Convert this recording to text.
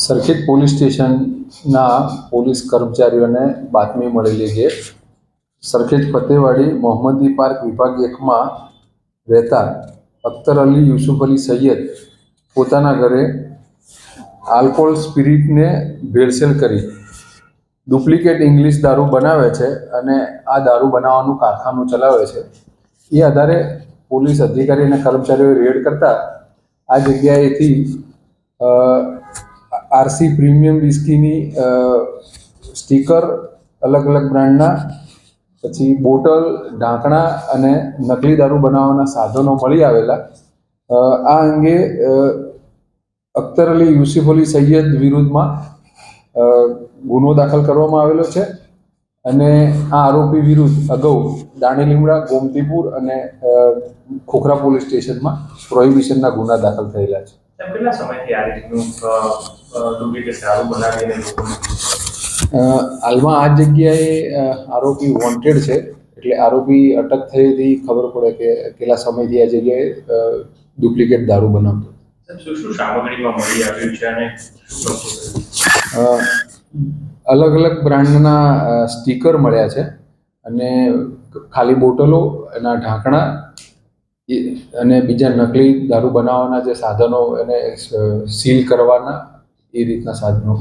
Sarkhej police સ્ટેશનના police કર્મચારીઓને બાતમી મળેલી કે સરખેજ ફતેવાડી મોહમ્મદી પાર્ક વિભાગ 1માં રહેતા અખ્તર અલી યુસુફ અલી સૈયદ પોતાના ઘરે આલ્કોહોલ સ્પિરિટને ભેળસેળ કરી ડુપ્લિકેટ ઇંગ્લિશ દારૂ બનાવે છે અને આ દારૂ બનાવવાનું કારખાનું ચલાવે છે. એ આધારે પોલીસ અધિકારી અને કર્મચારીઓએ રેડ કરતા આ જગ્યાએથી આરસી પ્રીમિયમ વિસ્કીની સ્ટીકર, અલગ અલગ બ્રાન્ડના, પછી બોટલ, ઢાંકણા અને નકલી દારૂ બનાવવાના સાધનો મળી આવેલા. આ અંગે અખ્તર અલી યુસુફ અલી સૈયદ વિરુદ્ધમાં ગુનો દાખલ કરવામાં આવેલો છે અને આ આરોપી વિરુદ્ધ અગાઉ દાણીલીમડા, ગોમતીપુર અને ખોખરા પોલીસ સ્ટેશનમાં પ્રોહિબિશનના ગુના દાખલ થયેલા છે. કેટલા સમયથી આ રીતનું ડુપ્લિકેટ દારૂ બનાવીને હાલમાં આ જગ્યાએ આરોપી વોન્ટેડ છે, એટલે આરોપી અટક થયેથી ખબર પડે કે કેટલા સમયથી આ જગ્યાએ ડુપ્લિકેટ દારૂ બનાવતો. શું શું સામગ્રીમાં મળી આવ્યું છે અને અલગ અલગ બ્રાન્ડના સ્ટીકર મળ્યા છે અને ખાલી બોટલો, એના ઢાંકણા અને બીજા નકલી દારૂ બનાવવાના જે સાધનો એને સીલ કરવાના એ રીતના સાધનો.